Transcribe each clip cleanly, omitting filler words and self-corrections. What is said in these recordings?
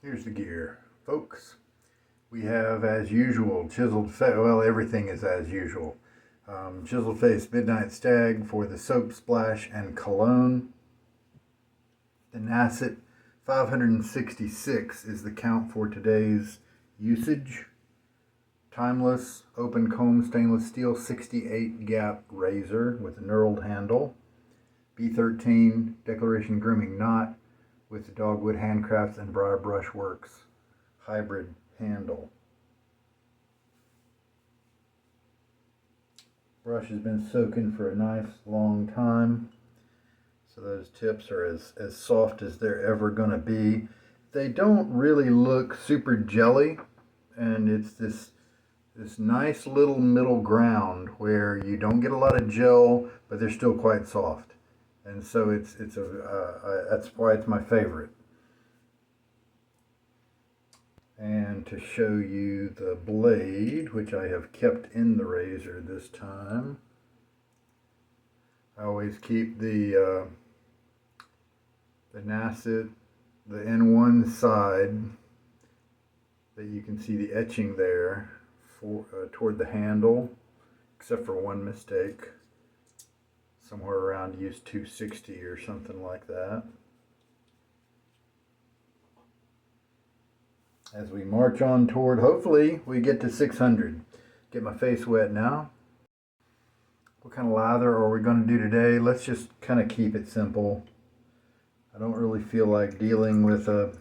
Here's the gear, folks. We have, as usual, chiseled face. Well, everything is as usual. Chiseled face Midnight Stag for the soap splash and cologne. The Nacet 566 is the count for today's usage. Timeless open comb stainless steel 68 gap razor with a knurled handle. B13 Declaration Grooming knot with the Dogwood Handcrafts and Briar Brushworks hybrid handle. Brush has been soaking for a nice long time, so those tips are as soft as they're ever going to be. They don't really look super jelly, and it's this nice little middle ground where you don't get a lot of gel, but they're still quite soft. And so that's why it's my favorite. And to show you the blade, which I have kept in the razor this time, I always keep the Nacet, the N1 side that you can see the etching there toward the handle, except for one mistake. Somewhere around use 260 or something like that. As we march on toward, hopefully, we get to 600. Get my face wet now. What kind of lather are we going to do today? Let's just kind of keep it simple. I don't really feel like dealing with a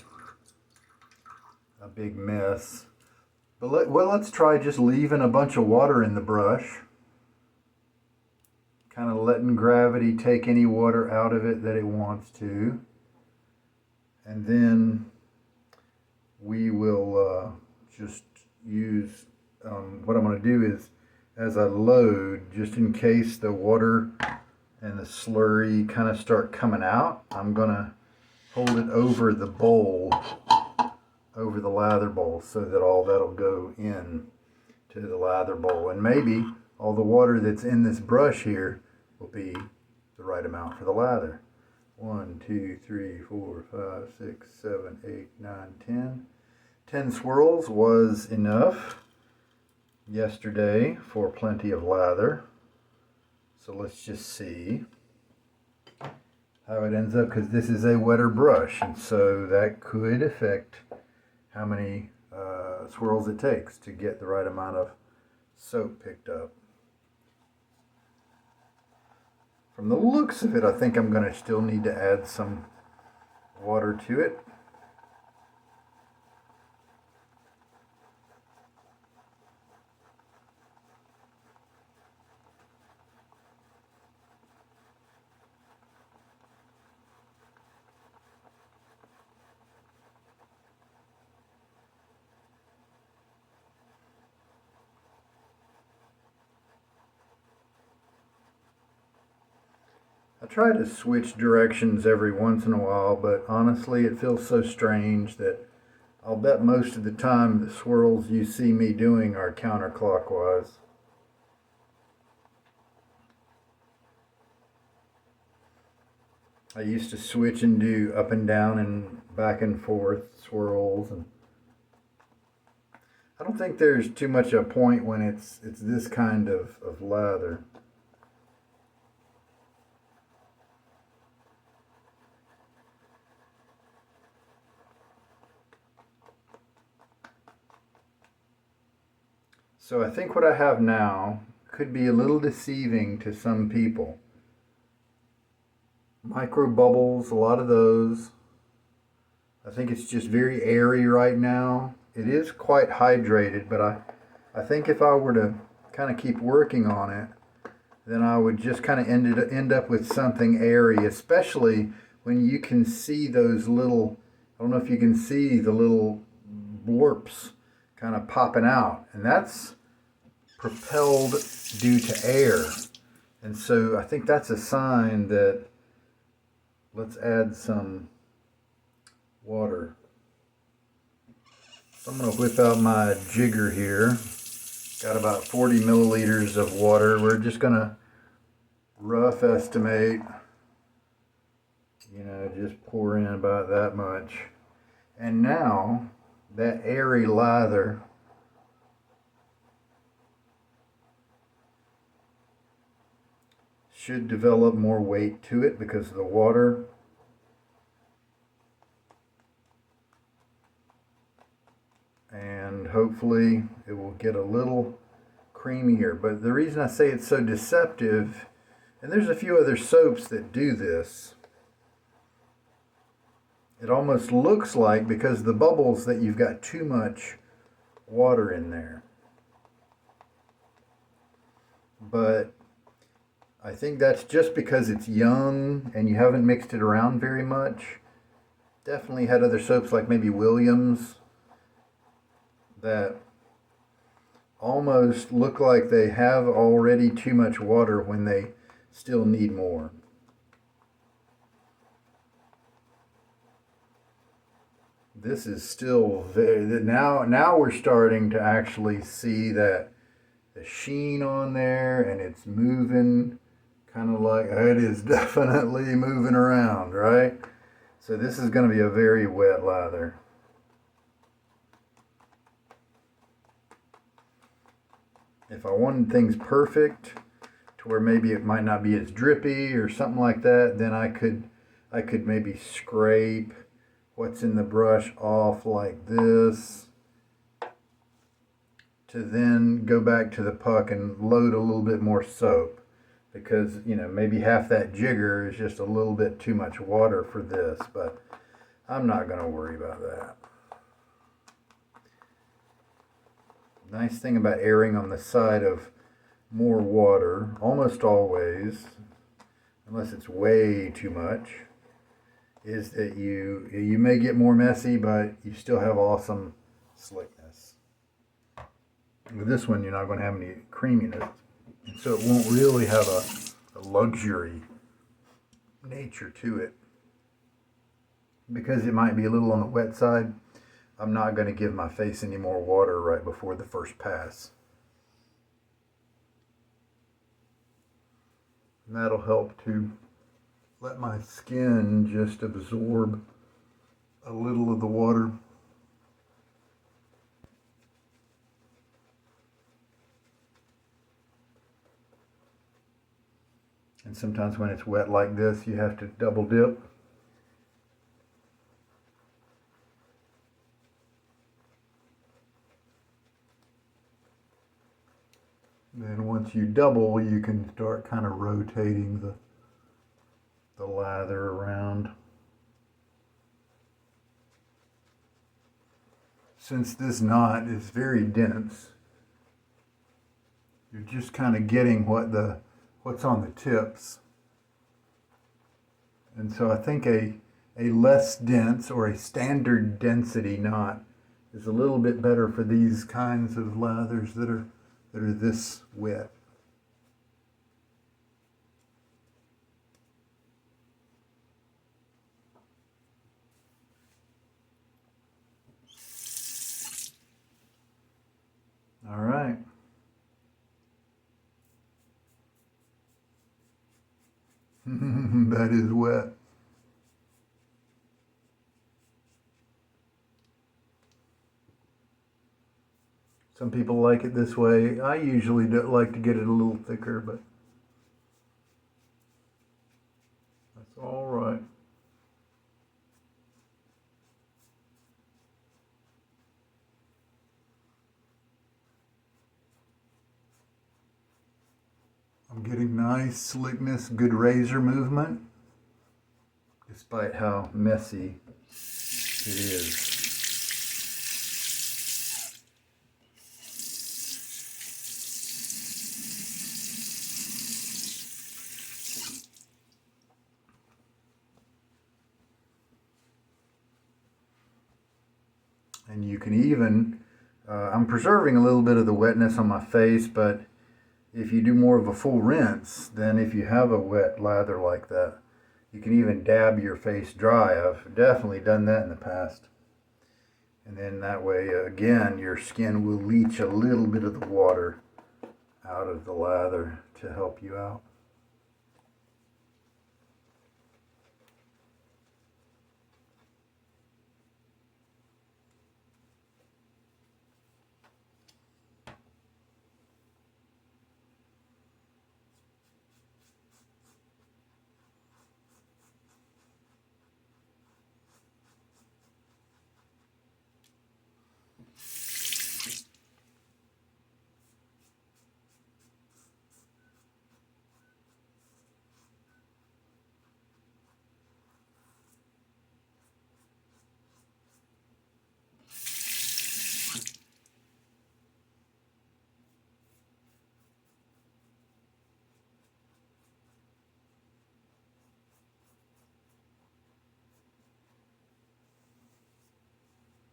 big mess. But let's try just leaving a bunch of water in the brush. Kind of letting gravity take any water out of it that it wants to. And then we will just use, what I'm going to do is, as I load, just in case the water and the slurry kind of start coming out, I'm going to hold it over the bowl, over the lather bowl, so that all that'll go in to the lather bowl. And maybe all the water that's in this brush here will be the right amount for the lather. 1, 2, 3, 4, 5, 6, 7, 8, 9, 10. 10 swirls was enough yesterday for plenty of lather. So let's just see how it ends up, because this is a wetter brush, and so that could affect how many swirls it takes to get the right amount of soap picked up. From the looks of it, I think I'm going to still need to add some water to it. I try to switch directions every once in a while, but honestly it feels so strange that I'll bet most of the time the swirls you see me doing are counterclockwise. I used to switch and do up and down and back and forth swirls, and I don't think there's too much a point when it's this kind of lather. So I think what I have now could be a little deceiving to some people. Micro bubbles, a lot of those. I think it's just very airy right now. It is quite hydrated, but I think if I were to kind of keep working on it, then I would just kind of end up with something airy, especially when you can see those little, I don't know if you can see the little blorps kind of popping out, and that's propelled due to air. And so I think that's a sign that let's add some water. So I'm going to whip out my jigger here. Got about 40 milliliters of water. We're just going to rough estimate, just pour in about that much. And now that airy lather should develop more weight to it because of the water. And hopefully it will get a little creamier. But the reason I say it's so deceptive, and there's a few other soaps that do this, it almost looks like, because of the bubbles, that you've got too much water in there. But I think that's just because it's young and you haven't mixed it around very much. Definitely had other soaps like maybe Williams that almost look like they have already too much water when they still need more. This is still very, now we're starting to actually see that the sheen on there, and it's moving kind of like, it is definitely moving around, right? So this is going to be a very wet lather. If I wanted things perfect to where maybe it might not be as drippy or something like that, then I could maybe scrape what's in the brush off like this, to then go back to the puck and load a little bit more soap, because, you know, maybe half that jigger is just a little bit too much water for this, but I'm not going to worry about that. Nice thing about erring on the side of more water, almost always, unless it's way too much, is that you may get more messy, but you still have awesome slickness. With this one, you're not going to have any creaminess, and so it won't really have a luxury nature to it. Because it might be a little on the wet side, I'm not going to give my face any more water right before the first pass. And that'll help to let my skin just absorb a little of the water. And sometimes when it's wet like this, you have to double dip. Then once you double, you can start kind of rotating the lather around. Since this knot is very dense, you're just kind of getting what's on the tips. And so I think a less dense or a standard density knot is a little bit better for these kinds of lathers that are this wet. All right. That is wet. Some people like it this way. I usually don't like to get it a little thicker, but that's all right. I'm getting nice slickness, good razor movement, despite how messy it is. And you can even, I'm preserving a little bit of the wetness on my face, but if you do more of a full rinse, then if you have a wet lather like that, you can even dab your face dry. I've definitely done that in the past. And then that way, again, your skin will leach a little bit of the water out of the lather to help you out.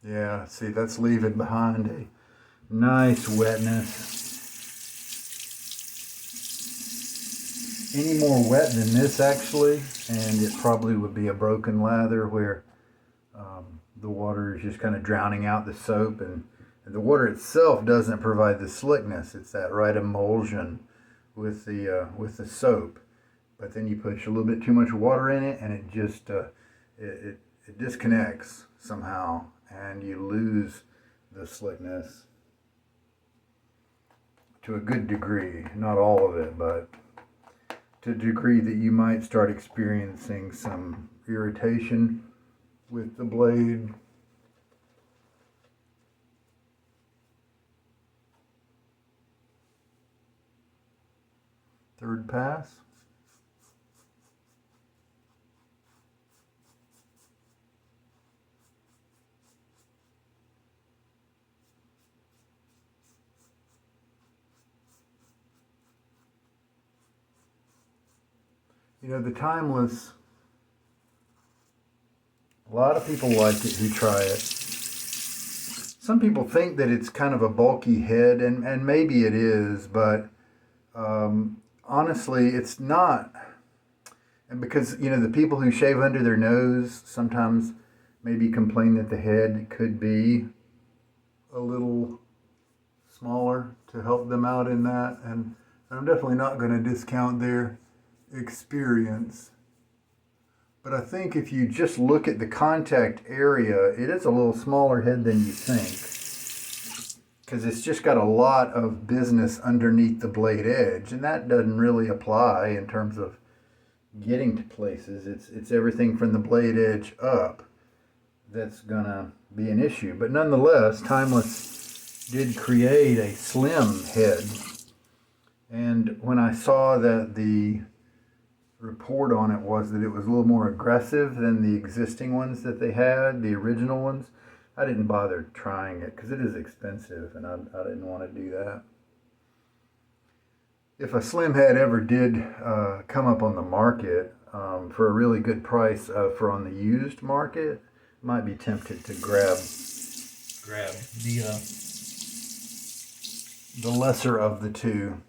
Yeah, see, that's leaving behind a nice wetness. Any more wet than this, actually, and it probably would be a broken lather where the water is just kind of drowning out the soap, and the water itself doesn't provide the slickness. It's that right emulsion with the soap. But then you put a little bit too much water in it, and it just it disconnects somehow, and you lose the slickness to a good degree. Not all of it, but to a degree that you might start experiencing some irritation with the blade. Third pass. You know, the Timeless, a lot of people like it who try it. Some people think that it's kind of a bulky head, and maybe it is, but honestly, it's not. And because, you know, the people who shave under their nose sometimes maybe complain that the head could be a little smaller to help them out in that. And I'm definitely not going to discount their experience. But I think if you just look at the contact area, it is a little smaller head than you think, because it's just got a lot of business underneath the blade edge, and that doesn't really apply in terms of getting to places. It's everything from the blade edge up that's gonna be an issue. But nonetheless, Timeless did create a slim head, and when I saw that the report on it was that it was a little more aggressive than the existing ones that they had, the original ones, I didn't bother trying it because it is expensive, and I didn't want to do that. If a slim head ever did come up on the market for a really good price for on the used market, might be tempted to grab the lesser of the two.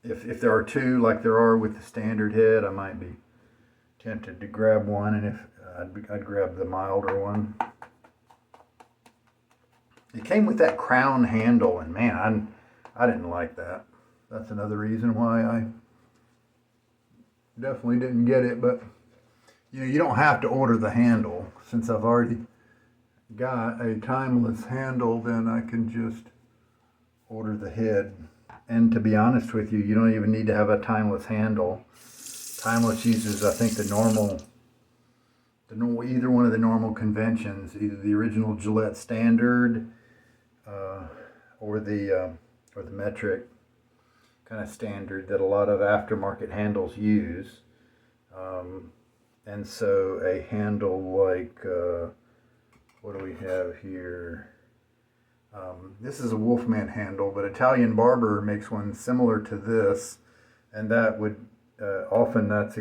If there are two, like there are with the standard head, I might be tempted to grab one, and if I'd grab the milder one. It came with that crown handle, and man, I didn't like that. That's another reason why I definitely didn't get it. But you know, you don't have to order the handle. Since I've already got a Timeless handle, then I can just order the head. And to be honest with you, you don't even need to have a Timeless handle. Timeless uses, I think, the normal, either one of the normal conventions, either the original Gillette standard or the metric kind of standard that a lot of aftermarket handles use. And so a handle like, what do we have here? This is a Wolfman handle, but Italian Barber makes one similar to this, and that would often that's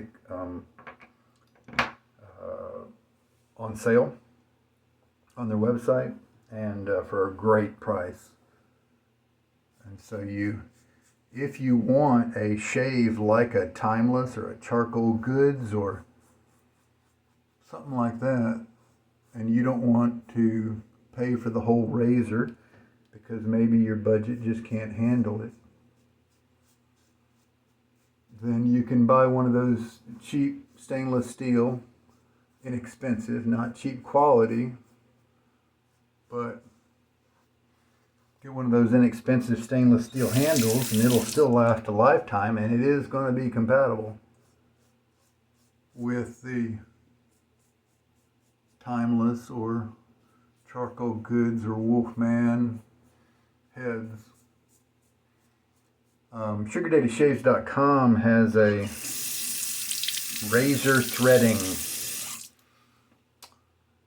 on sale on their website, and for a great price. And so if you want a shave like a Timeless or a Charcoal Goods or something like that, and you don't want to pay for the whole razor because maybe your budget just can't handle it, then you can buy one of those cheap stainless steel, inexpensive, not cheap quality, but get one of those inexpensive stainless steel handles, and it'll still last a lifetime, and it is going to be compatible with the Timeless or Charcoal Goods or Wolfman heads. SugarDaddyShaves.com has a razor threading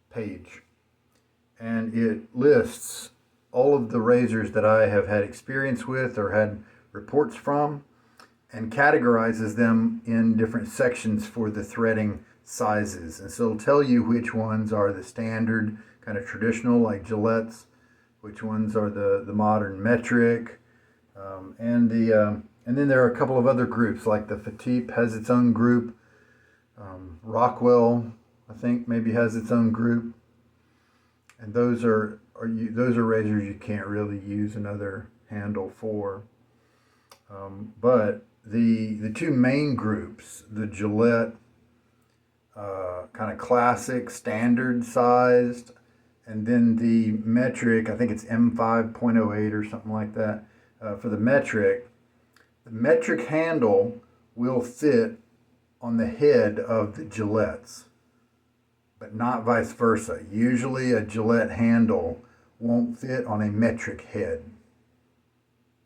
page, and it lists all of the razors that I have had experience with or had reports from, and categorizes them in different sections for the threading sizes. And so it'll tell you which ones are the standard, kind of traditional, like Gillette's, which ones are the modern metric, and then there are a couple of other groups, like the Fatip has its own group. Rockwell, I think, maybe has its own group. And those are razors you can't really use another handle for. But the two main groups, the Gillette kind of classic, standard sized, and then the metric, I think it's M5.08 or something like that. For the metric handle will fit on the head of the Gillettes, but not vice versa. Usually a Gillette handle won't fit on a metric head.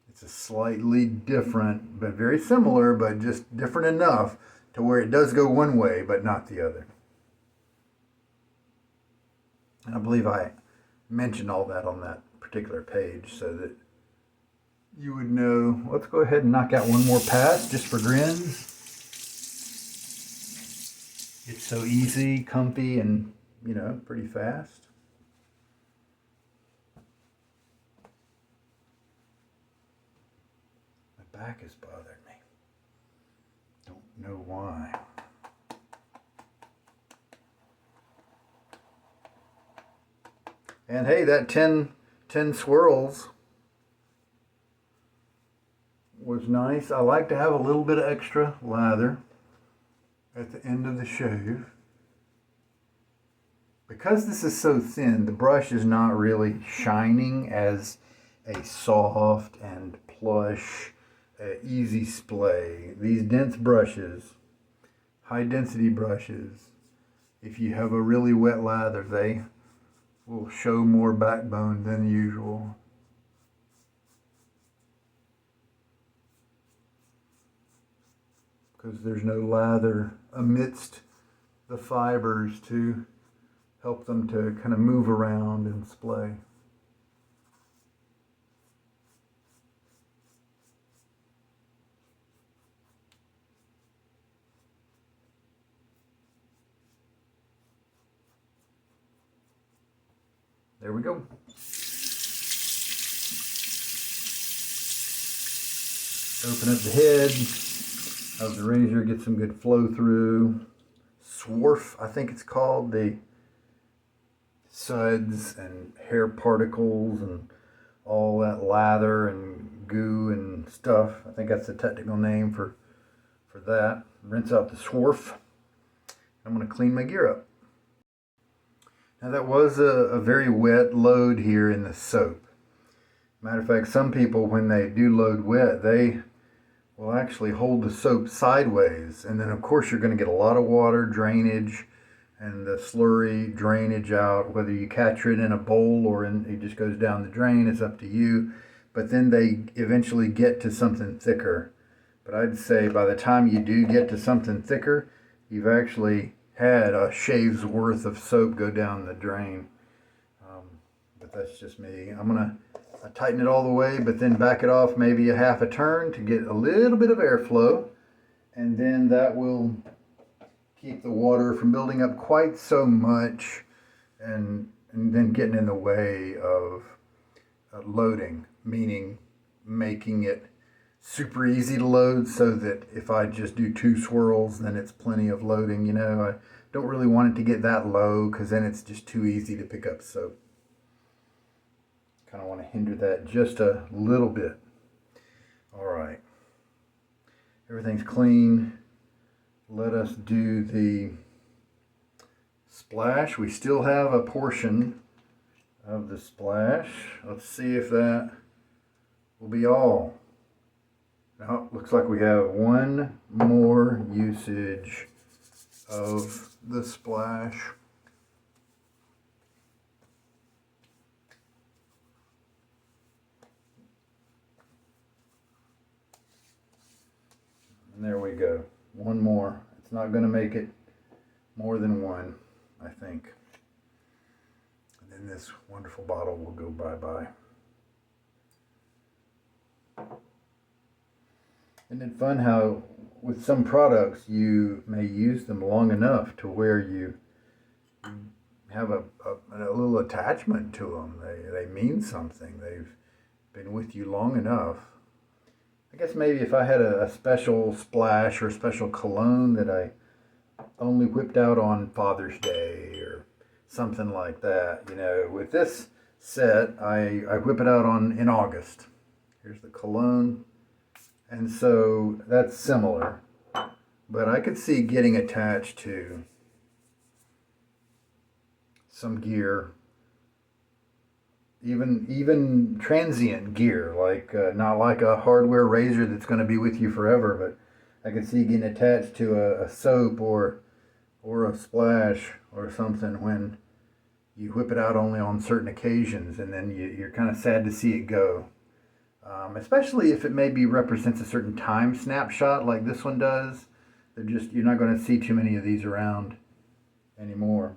It's a slightly different, but very similar, but just different enough to where it does go one way, but not the other. And I believe I mentioned all that on that particular page so that you would know. Let's go ahead and knock out one more pass just for grins. It's so easy, comfy, and, you know, pretty fast. My back has bothered me. Don't know why. And hey, that 10 swirls was nice. I like to have a little bit of extra lather at the end of the shave. Because this is so thin, the brush is not really shining as a soft and plush, easy splay. These dense brushes, high density brushes, if you have a really wet lather, they will show more backbone than usual. Because there's no lather amidst the fibers to help them to kind of move around and splay. There we go. Open up the head of the razor, get some good flow through. Swarf, I think it's called, the suds and hair particles and all that lather and goo and stuff. I think that's the technical name for that. Rinse out the swarf. I'm going to clean my gear up. Now that was a very wet load here in the soap. Matter of fact, some people, when they do load wet, they will actually hold the soap sideways. And then of course you're going to get a lot of water drainage and the slurry drainage out, whether you capture it in a bowl or it just goes down the drain, it's up to you. But then they eventually get to something thicker. But I'd say by the time you do get to something thicker, you've actually had a shave's worth of soap go down the drain. But that's just me. I'm gonna tighten it all the way, but then back it off maybe a half a turn to get a little bit of airflow, and then that will keep the water from building up quite so much and then getting in the way of loading, meaning making it super easy to load so that if I just do 2 swirls, then it's plenty of loading. You know, I don't really want it to get that low because then it's just too easy to pick up soap. Kind of want to hinder that just a little bit. All right. Everything's clean. Let us do the splash. We still have a portion of the splash. Let's see if that will be all. Now, looks like we have one more usage of the splash. And there we go. One more. It's not going to make it more than one, I think. And then this wonderful bottle will go bye-bye. Isn't it fun how with some products, you may use them long enough to where you have a little attachment to them. They mean something. They've been with you long enough. I guess maybe if I had a special splash or a special cologne that I only whipped out on Father's Day or something like that. You know, with this set, I whip it out in August. Here's the cologne. And so that's similar. But I could see getting attached to some gear, even transient gear, like not like a hardware razor that's going to be with you forever, but I could see getting attached to a soap or a splash or something when you whip it out only on certain occasions, and then you're kind of sad to see it go. Especially if it maybe represents a certain time snapshot like this one does. You're not going to see too many of these around anymore.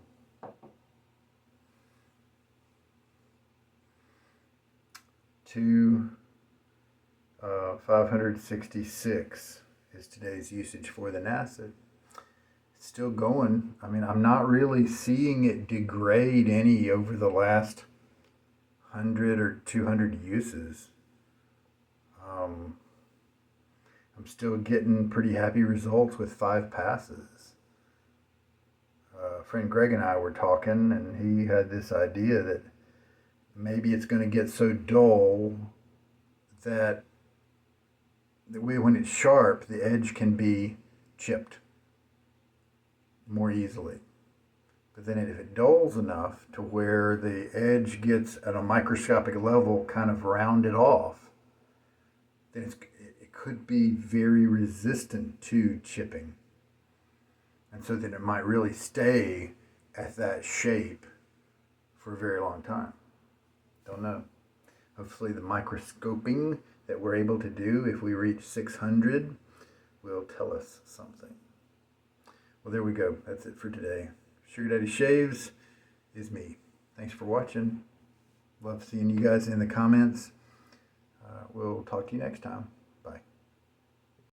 To 566 is today's usage for the Nacet. It's still going. I mean, I'm not really seeing it degrade any over the last 100 or 200 uses. I'm still getting pretty happy results with 5 passes. Friend Greg and I were talking, and he had this idea that maybe it's going to get so dull that when it's sharp, the edge can be chipped more easily. But then if it dulls enough to where the edge gets at a microscopic level kind of rounded off, then it could be very resistant to chipping. And so then it might really stay at that shape for a very long time. Don't know. Hopefully the microscoping that we're able to do if we reach 600 will tell us something. Well, there we go. That's it for today. Sugar Daddy Shaves is me. Thanks for watching. Love seeing you guys in the comments. We'll talk to you next time.